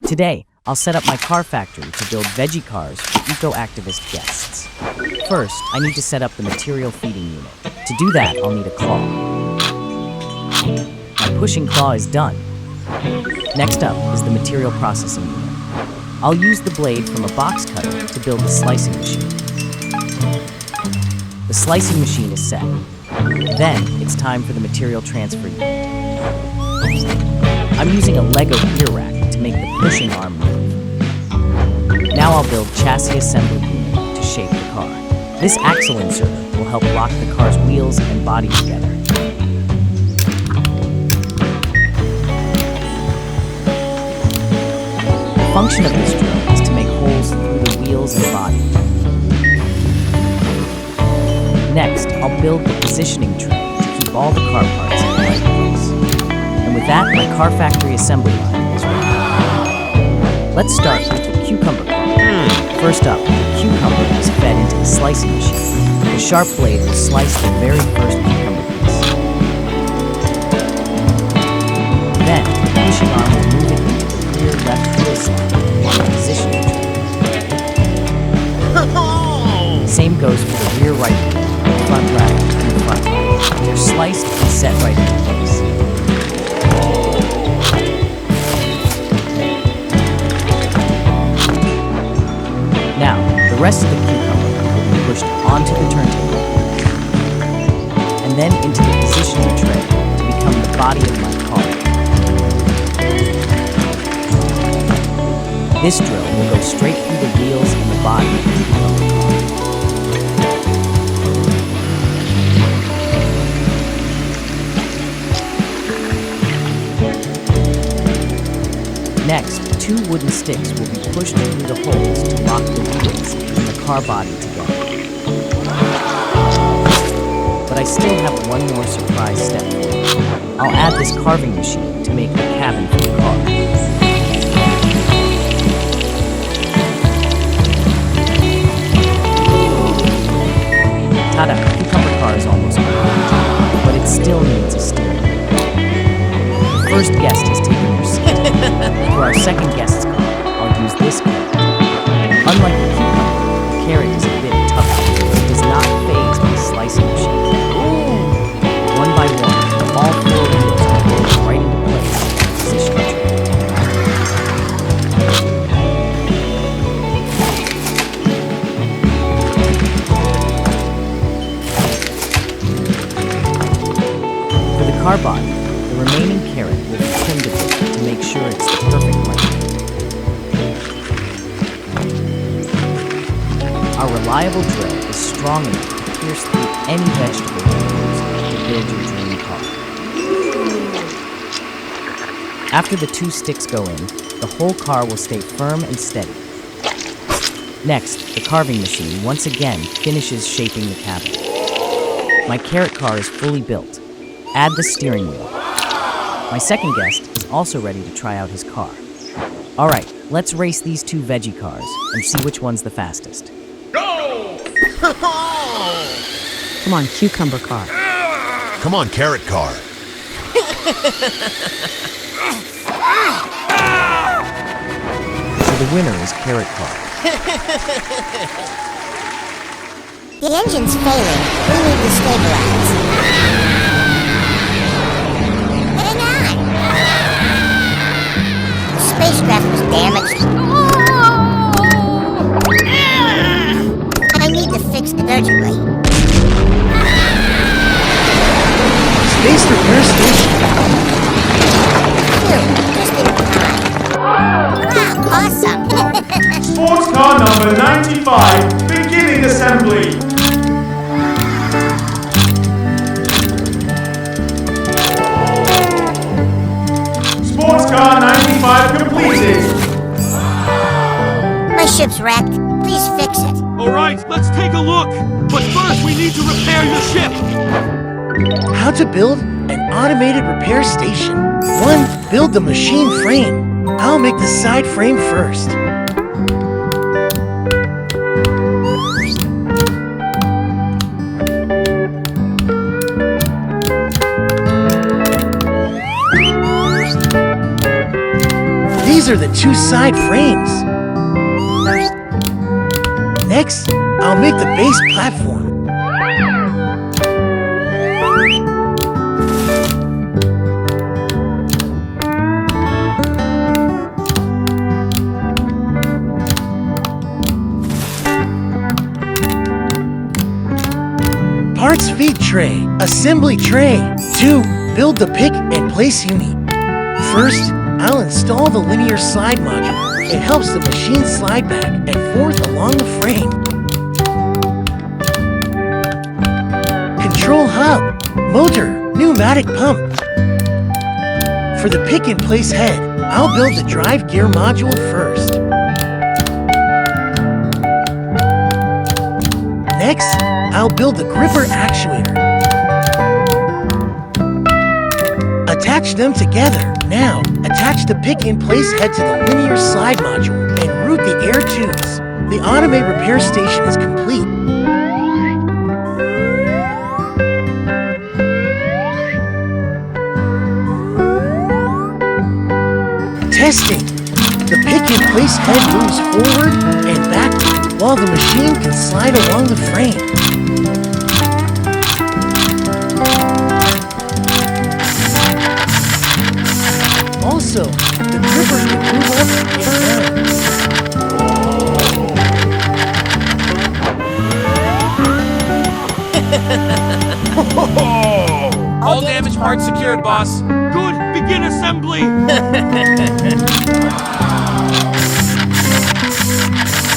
Today, I'll set up my car factory to build veggie cars for eco-activist guests. First, I need to set up the material feeding unit. To do that, I'll need a claw. My pushing claw is done. Next up is the material processing unit. I'll use the blade from a box cutter to build the slicing machine. The slicing machine is set. Then, it's time for the material transfer unit. I'm using a Lego gear rack to make the pushing arm move. Now I'll build chassis assembly unit to shape the car. This axle inserter will help lock the car's wheels and body together. The function of this drill is to make holes through the wheels and body. Next, I'll build the positioning tray to keep all the car parts in the right place. And with that, my car factory assembly line is ready. Let's start with the cucumber car. First up, the cucumber is fed into the slicing machine. The sharp blade will slice the very first cucumber piece. Then, the pushing arm will move it into the rear left wheel slot on the positioning tray. Same goes for the rear right wheel, the front left, and the front right. They're sliced and set right into place. Now, the rest of the cucumber will be pushed onto the turntable and then into the positioning tray to become the body of my car. This drill will go straight through the wheels and the body of the cucumber car. Next, 2 wooden sticks will be pushed through the holes to lock the wheels and the car body together. But I still have one more surprise step for you. I'll add this carving machine to make the cabin for the car. Tada! The cucumber car is almost complete, but it still needs a steering wheel. The first guest has taken their seat. For our second guest's car, I'll use this carrot. Unlike the cucumber, the carrot is a bit tougher. It does not phase by slicing machine. One by one, all 4 wheels are rolled right into place in the positioning tray. For the car body, the remaining carrot will be trimmed a bit to make sure it's the perfect length. Our reliable drill is strong enough to pierce through any vegetable you use to build your dream car. After the 2 sticks go in, the whole car will stay firm and steady. Next, the carving machine once again finishes shaping the cabin. My carrot car is fully built. Add the steering wheel. My second guest is also ready to try out his car. All right, let's race these 2 veggie cars and see which one's the fastest. Go! Come on, cucumber car. Come on, carrot car. So the winner is carrot car. The engine's failing. We need to stabilize. Hang on! The spacecraft was damaged. I need to fix it urgently. Space repair station. Phew, just in time. Wow, awesome! Sports car number 95, beginning assembly. Sports car 95 completed. My ship's wrecked. Please fix it. All right, let's take a look. But first, we need to repair your ship. How to build an automated repair station. 1. Build the machine frame. I'll make the side frame first. These are the two side frames. Next, I'll make the base platform. Parts feed tray, assembly tray. 2. Build the pick and place unit. First, I'll install the linear slide module. It helps the machine slide back and forth along the frame. Control hub, motor, pneumatic pump. For the pick and place head, I'll build the drive gear module first. Next, I'll build the gripper actuator. Attach them together. Now, attach the pick-in-place head to the linear slide module and route the air tubes. The automated repair station is complete. Testing. The pick-in-place head moves forward and backward while the machine can slide along the frame. Also, the gripper can move up and All damaged parts secured, boss. Good. Begin assembly.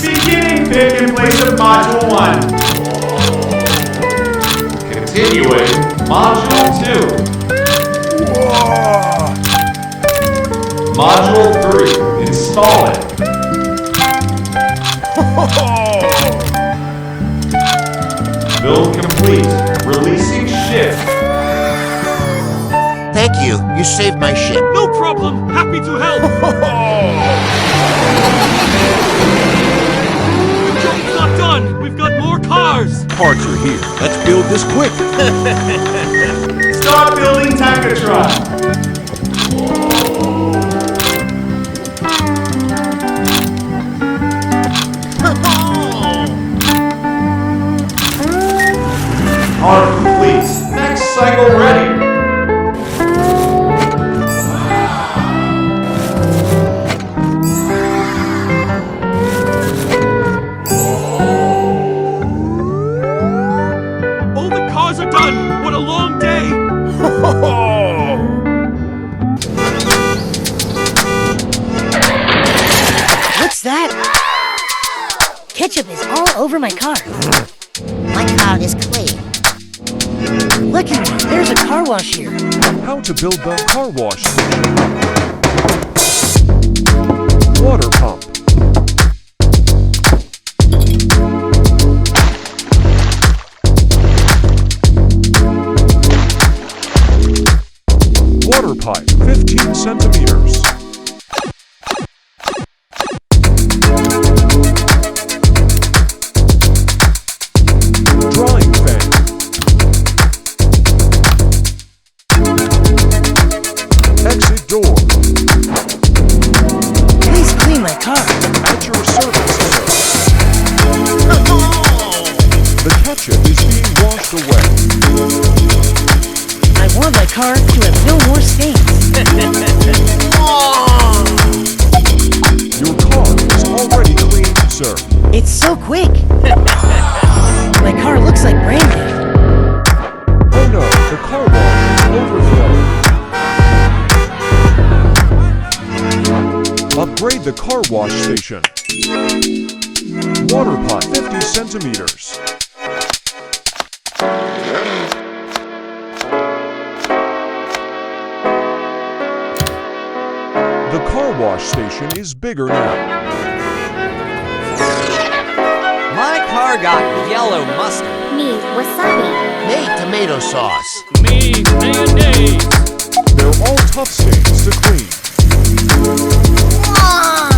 Beginning pick in place of Module 1. Continuing Module 2. Module 3. Install it. Build complete. Releasing shift. Thank you. You saved my ship. No problem. Happy to help. The job's not done. We've got more cars. Parts are here. Let's build this quick. Start building Tankatron. Part complete. Next cycle ready. All the cars are done. What a long day. What's that? Ketchup is all over my car. My car is clean. Lucky me, there's a car wash here. How to build the car wash station. Water pump. Water pipe, 15 centimeters. Drying fan. Exit door. Please clean my car. At your service, sir. The ketchup is being washed away. I want my car to have no more stains. Your car is already clean, sir. It's so quick. My car looks like brand new. Oh no, the car wash is overflowing. Upgrade the car wash station. Water pipe, 50 centimeters. The car wash station is bigger now. My car got yellow mustard. Me, wasabi. Made tomato sauce. Me, mayonnaise. They're all tough stains to clean. Ah!